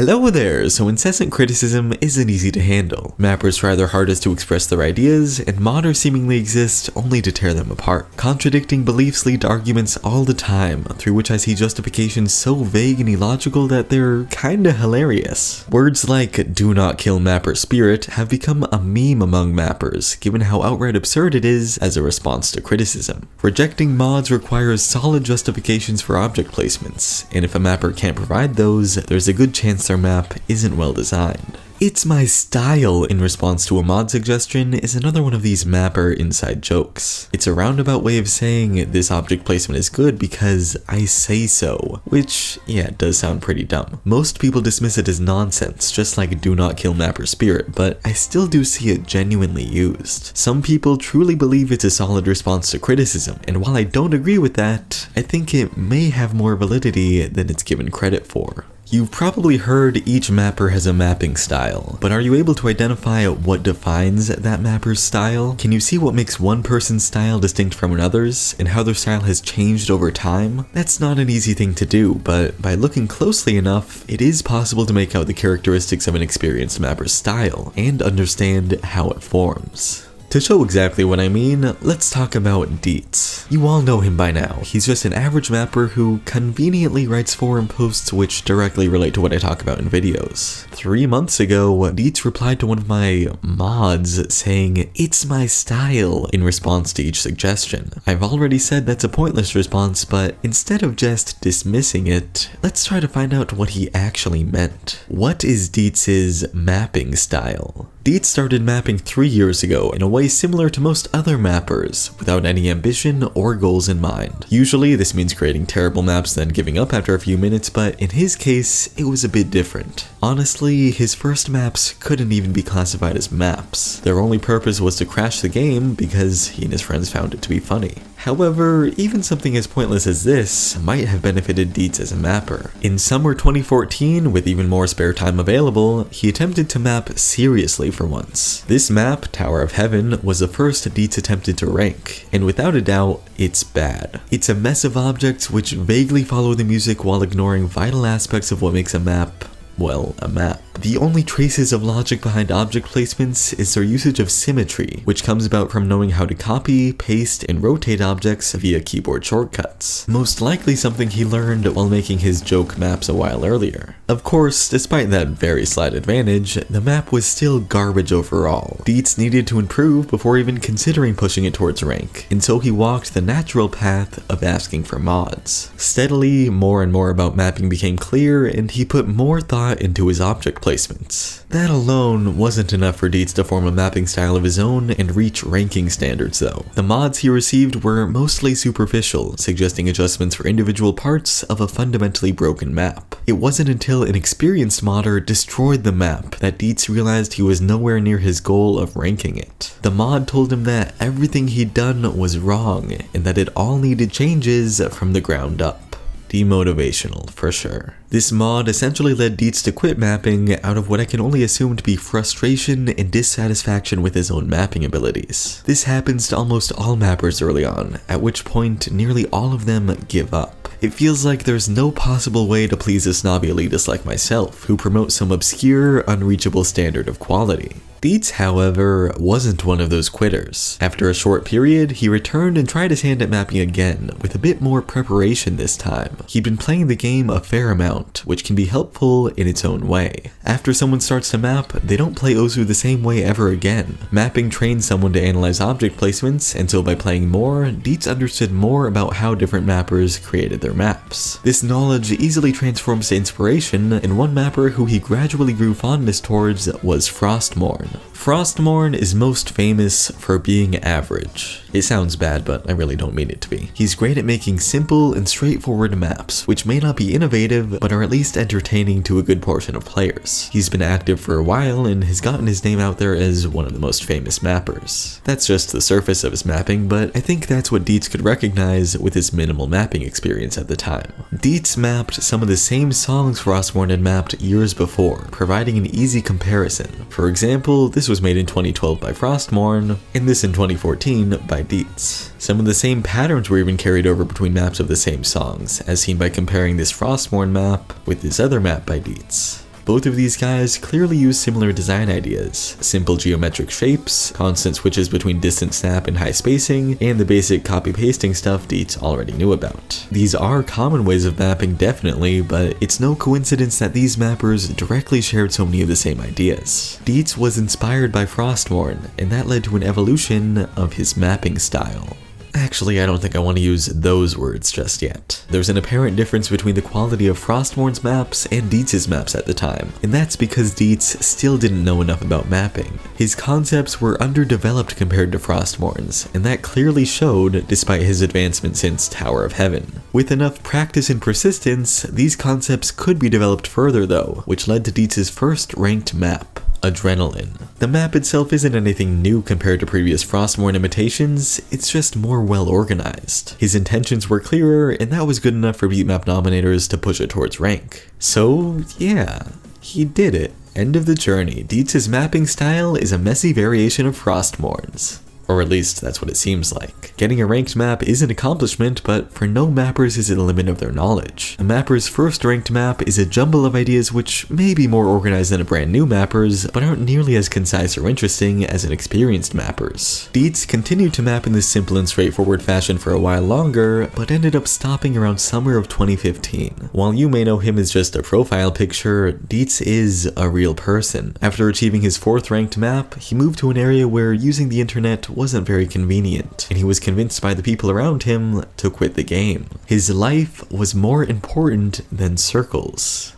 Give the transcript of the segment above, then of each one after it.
Hello there! So incessant criticism isn't easy to handle. Mappers try their hardest to express their ideas, and modders seemingly exist only to tear them apart. Contradicting beliefs lead to arguments all the time, through which I see justifications so vague and illogical that they're kinda hilarious. Words like "do not kill mapper spirit" have become a meme among mappers, given how outright absurd it is as a response to criticism. Rejecting mods requires solid justifications for object placements, and if a mapper can't provide those, there's a good chance their map isn't well designed. "It's my style" in response to a mod suggestion is another one of these mapper inside jokes. It's a roundabout way of saying this object placement is good because I say so, which, yeah, does sound pretty dumb. Most people dismiss it as nonsense, just like "do not kill mapper spirit," but I still do see it genuinely used. Some people truly believe it's a solid response to criticism, and while I don't agree with that, I think it may have more validity than it's given credit for. You've probably heard each mapper has a mapping style, but are you able to identify what defines that mapper's style? Can you see what makes one person's style distinct from another's, and how their style has changed over time? That's not an easy thing to do, but by looking closely enough, it is possible to make out the characteristics of an experienced mapper's style, and understand how it forms. To show exactly what I mean, let's talk about Deets. You all know him by now. He's just an average mapper who conveniently writes forum posts which directly relate to what I talk about in videos. 3 months ago, Deets replied to one of my mods saying, "It's my style," in response to each suggestion. I've already said that's a pointless response, but instead of just dismissing it, let's try to find out what he actually meant. What is Deets' mapping style? Deets started mapping 3 years ago in a way similar to most other mappers, without any ambition or goals in mind. Usually this means creating terrible maps then giving up after a few minutes, but in his case, it was a bit different. Honestly, his first maps couldn't even be classified as maps. Their only purpose was to crash the game because he and his friends found it to be funny. However, even something as pointless as this might have benefited Deets as a mapper. In summer 2014, with even more spare time available, he attempted to map seriously for once. This map, Tower of Heaven, was the first Deets attempted to rank, and without a doubt, it's bad. It's a mess of objects which vaguely follow the music while ignoring vital aspects of what makes a map, well, a map. The only traces of logic behind object placements is their usage of symmetry, which comes about from knowing how to copy, paste, and rotate objects via keyboard shortcuts. Most likely something he learned while making his joke maps a while earlier. Of course, despite that very slight advantage, the map was still garbage overall. Deets needed to improve before even considering pushing it towards rank, and so he walked the natural path of asking for mods. Steadily, more and more about mapping became clear, and he put more thought into his object placements. That alone wasn't enough for Deets to form a mapping style of his own and reach ranking standards though. The mods he received were mostly superficial, suggesting adjustments for individual parts of a fundamentally broken map. It wasn't until an experienced modder destroyed the map that Deets realized he was nowhere near his goal of ranking it. The mod told him that everything he'd done was wrong, and that it all needed changes from the ground up. Demotivational, for sure. This mod essentially led Deets to quit mapping out of what I can only assume to be frustration and dissatisfaction with his own mapping abilities. This happens to almost all mappers early on, at which point nearly all of them give up. It feels like there's no possible way to please a snobby elitist like myself, who promote some obscure, unreachable standard of quality. Deets, however, wasn't one of those quitters. After a short period, he returned and tried his hand at mapping again, with a bit more preparation this time. He'd been playing the game a fair amount, which can be helpful in its own way. After someone starts to map, they don't play Ozu the same way ever again. Mapping trains someone to analyze object placements, and so by playing more, Deets understood more about how different mappers created their maps. This knowledge easily transforms to inspiration, and one mapper who he gradually grew fondness towards was Frostmourne. Frostmourne is most famous for being average. It sounds bad, but I really don't mean it to be. He's great at making simple and straightforward maps, which may not be innovative, but are at least entertaining to a good portion of players. He's been active for a while and has gotten his name out there as one of the most famous mappers. That's just the surface of his mapping, but I think that's what Deets could recognize with his minimal mapping experience at the time. Deets mapped some of the same songs Frostmourne had mapped years before, providing an easy comparison. For example, this was made in 2012 by Frostmourne, and this in 2014 by Deets. Some of the same patterns were even carried over between maps of the same songs, as seen by comparing this Frostmourne map with this other map by Deets. Both of these guys clearly use similar design ideas: simple geometric shapes, constant switches between distant snap and high spacing, and the basic copy-pasting stuff Deets already knew about. These are common ways of mapping, definitely, but it's no coincidence that these mappers directly shared so many of the same ideas. Deets was inspired by Frostmourne, and that led to an evolution of his mapping style. Actually, I don't think I want to use those words just yet. There's an apparent difference between the quality of Frostmourne's maps and Deets' maps at the time, and that's because Deets still didn't know enough about mapping. His concepts were underdeveloped compared to Frostmourne's, and that clearly showed despite his advancement since Tower of Heaven. With enough practice and persistence, these concepts could be developed further though, which led to Deets' first ranked map: Adrenaline. The map itself isn't anything new compared to previous Frostmourne imitations, it's just more well organized. His intentions were clearer, and that was good enough for beatmap nominators to push it towards rank. So yeah, he did it. End of the journey. Deets' mapping style is a messy variation of Frostmourne's. Or at least that's what it seems like. Getting a ranked map is an accomplishment, but for no mappers is it a limit of their knowledge. A mapper's first ranked map is a jumble of ideas which may be more organized than a brand new mapper's, but aren't nearly as concise or interesting as an experienced mapper's. Deets continued to map in this simple and straightforward fashion for a while longer, but ended up stopping around summer of 2015. While you may know him as just a profile picture, Deets is a real person. After achieving his 4th ranked map, he moved to an area where using the internet wasn't very convenient, and he was convinced by the people around him to quit the game. His life was more important than circles.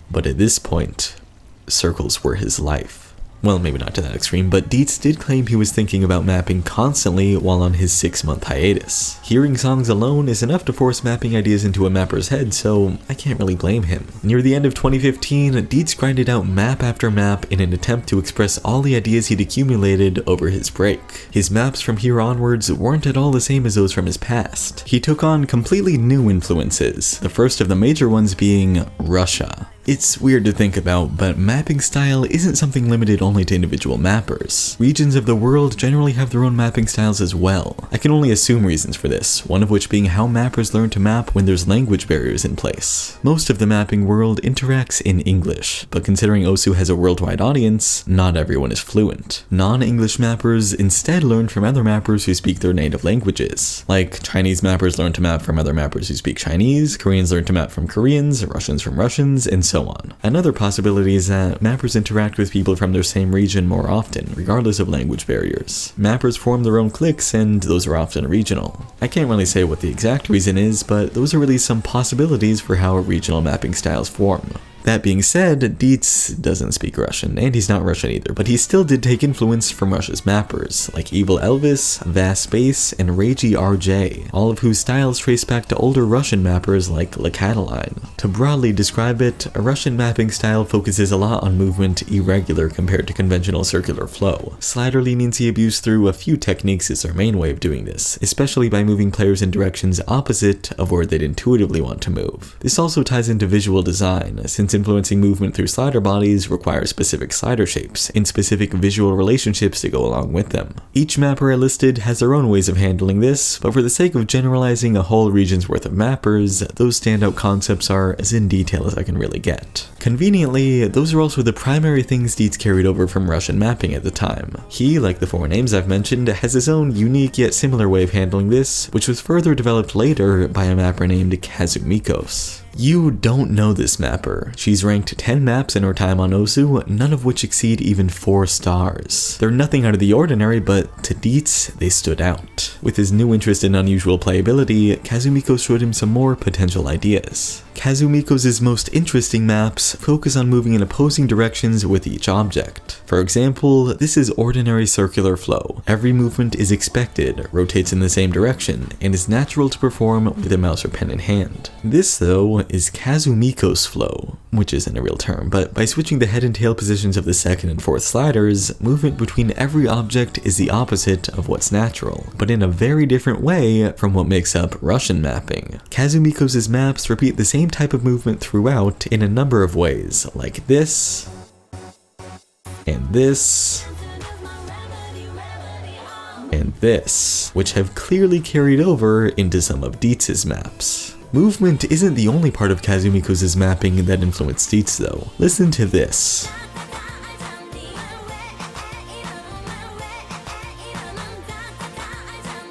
But at this point, circles were his life. Well, maybe not to that extreme, but Deets did claim he was thinking about mapping constantly while on his 6-month hiatus. Hearing songs alone is enough to force mapping ideas into a mapper's head, so I can't really blame him. Near the end of 2015, Deets grinded out map after map in an attempt to express all the ideas he'd accumulated over his break. His maps from here onwards weren't at all the same as those from his past. He took on completely new influences, the first of the major ones being Russia. It's weird to think about, but mapping style isn't something limited only to individual mappers. Regions of the world generally have their own mapping styles as well. I can only assume reasons for this, one of which being how mappers learn to map when there's language barriers in place. Most of the mapping world interacts in English, but considering Osu has a worldwide audience, not everyone is fluent. Non-English mappers instead learn from other mappers who speak their native languages. Like, Chinese mappers learn to map from other mappers who speak Chinese, Koreans learn to map from Koreans, Russians from Russians, and so on. Another possibility is that mappers interact with people from their same region more often, regardless of language barriers. Mappers form their own cliques, and those are often regional. I can't really say what the exact reason is, but those are really some possibilities for how regional mapping styles form. That being said, Deets doesn't speak Russian, and he's not Russian either, but he still did take influence from Russia's mappers, like Evil Elvis, Vast Space, and Ragey RJ, all of whose styles trace back to older Russian mappers like La Cataline. To broadly describe it, a Russian mapping style focuses a lot on movement irregular compared to conventional circular flow. Slider leniency abuse through a few techniques is their main way of doing this, especially by moving players in directions opposite of where they'd intuitively want to move. This also ties into visual design, since influencing movement through slider bodies requires specific slider shapes and specific visual relationships to go along with them. Each mapper I listed has their own ways of handling this, but for the sake of generalizing a whole region's worth of mappers, those standout concepts are as in detail as I can really get. Conveniently, those are also the primary things Deets carried over from Russian mapping at the time. He, like the 4 names I've mentioned, has his own unique yet similar way of handling this, which was further developed later by a mapper named Kazum Miko. You don't know this mapper. She's ranked 10 maps in her time on Osu, none of which exceed even 4 stars. They're nothing out of the ordinary, but to Deets, they stood out. With his new interest in unusual playability, Kazum Miko showed him some more potential ideas. Kazum Miko's most interesting maps focus on moving in opposing directions with each object. For example, this is ordinary circular flow. Every movement is expected, rotates in the same direction, and is natural to perform with a mouse or pen in hand. This, though, is Kazum Miko's flow, which isn't a real term, but by switching the head and tail positions of the 2nd and 4th sliders, movement between every object is the opposite of what's natural, but in a very different way from what makes up Russian mapping. Kazum Miko's maps repeat the same type of movement throughout in a number of ways, like this, and this, and this, which have clearly carried over into some of Deets' maps. Movement isn't the only part of Kazum Miko's mapping that influenced Deets though. Listen to this.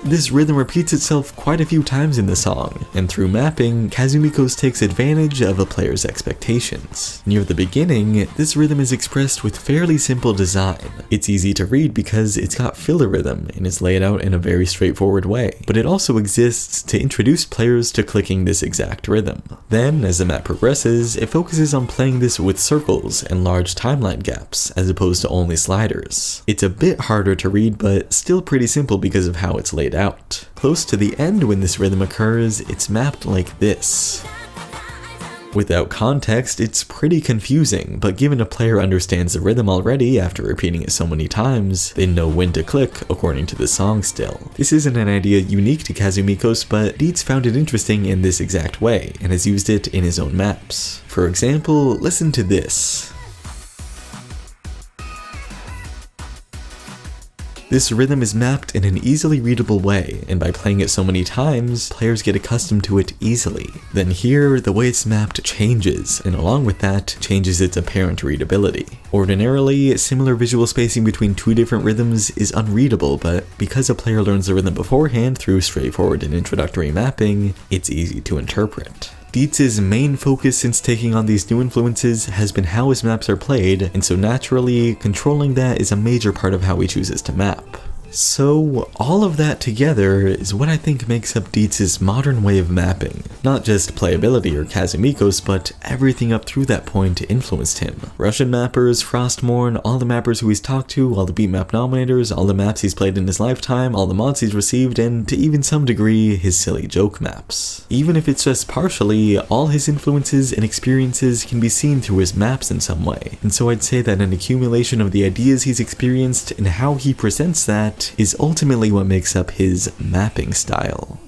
This rhythm repeats itself quite a few times in the song, and through mapping, Kazum Miko takes advantage of a player's expectations. Near the beginning, this rhythm is expressed with fairly simple design. It's easy to read because it's got filler rhythm and is laid out in a very straightforward way, but it also exists to introduce players to clicking this exact rhythm. Then, as the map progresses, it focuses on playing this with circles and large timeline gaps, as opposed to only sliders. It's a bit harder to read, but still pretty simple because of how it's laid out. Close to the end when this rhythm occurs, it's mapped like this. Without context, it's pretty confusing, but given a player understands the rhythm already after repeating it so many times, they know when to click according to the song still. This isn't an idea unique to Kazum Miko's, but Deets found it interesting in this exact way, and has used it in his own maps. For example, listen to this. This rhythm is mapped in an easily readable way, and by playing it so many times, players get accustomed to it easily. Then here, the way it's mapped changes, and along with that, changes its apparent readability. Ordinarily, similar visual spacing between two different rhythms is unreadable, but because a player learns the rhythm beforehand through straightforward and introductory mapping, it's easy to interpret. Deets' main focus since taking on these new influences has been how his maps are played, and so naturally, controlling that is a major part of how he chooses to map. So, all of that together is what I think makes up Deets' modern way of mapping. Not just playability or Kazum Miko's, but everything up through that point influenced him. Russian mappers, Frostmourne, all the mappers who he's talked to, all the beatmap nominators, all the maps he's played in his lifetime, all the mods he's received, and to even some degree, his silly joke maps. Even if it's just partially, all his influences and experiences can be seen through his maps in some way. And so I'd say that an accumulation of the ideas he's experienced and how he presents that is ultimately what makes up his mapping style.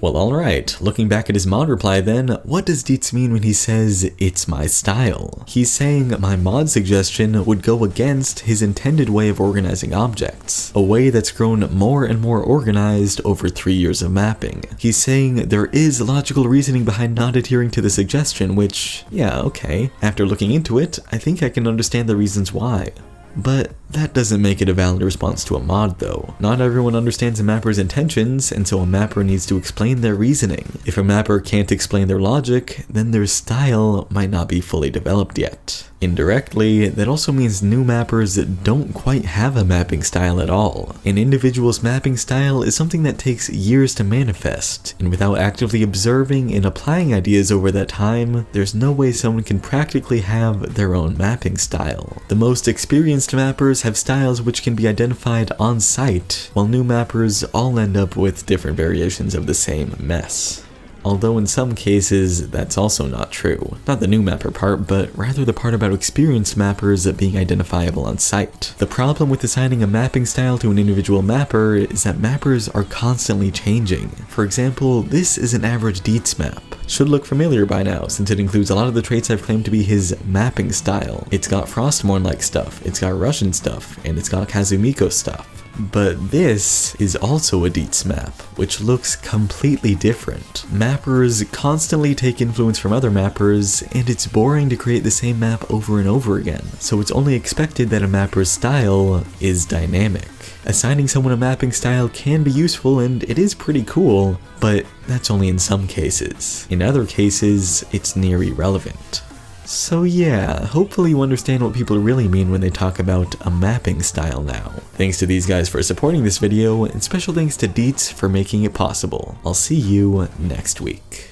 Well, alright, looking back at his mod reply then, what does Deets mean when he says, "it's my style"? He's saying my mod suggestion would go against his intended way of organizing objects, a way that's grown more and more organized over 3 years of mapping. He's saying there is logical reasoning behind not adhering to the suggestion, which, yeah, okay. After looking into it, I think I can understand the reasons why. But that doesn't make it a valid response to a mod though. Not everyone understands a mapper's intentions, and so a mapper needs to explain their reasoning. If a mapper can't explain their logic, then their style might not be fully developed yet. Indirectly, that also means new mappers don't quite have a mapping style at all. An individual's mapping style is something that takes years to manifest, and without actively observing and applying ideas over that time, there's no way someone can practically have their own mapping style. The most experienced mappers have styles which can be identified on site, while new mappers all end up with different variations of the same mess. Although in some cases, that's also not true. Not the new mapper part, but rather the part about experienced mappers being identifiable on site. The problem with assigning a mapping style to an individual mapper is that mappers are constantly changing. For example, this is an average Deets map. Should look familiar by now, since it includes a lot of the traits I've claimed to be his mapping style. It's got Frostmourne-like stuff, it's got Russian stuff, and it's got Kazum Miko stuff. But this is also a Deets map, which looks completely different. Mappers constantly take influence from other mappers, and it's boring to create the same map over and over again, so it's only expected that a mapper's style is dynamic. Assigning someone a mapping style can be useful, and it is pretty cool, but that's only in some cases. In other cases, it's near irrelevant. So yeah, hopefully you understand what people really mean when they talk about a mapping style now. Thanks to these guys for supporting this video, and special thanks to Deets for making it possible. I'll see you next week.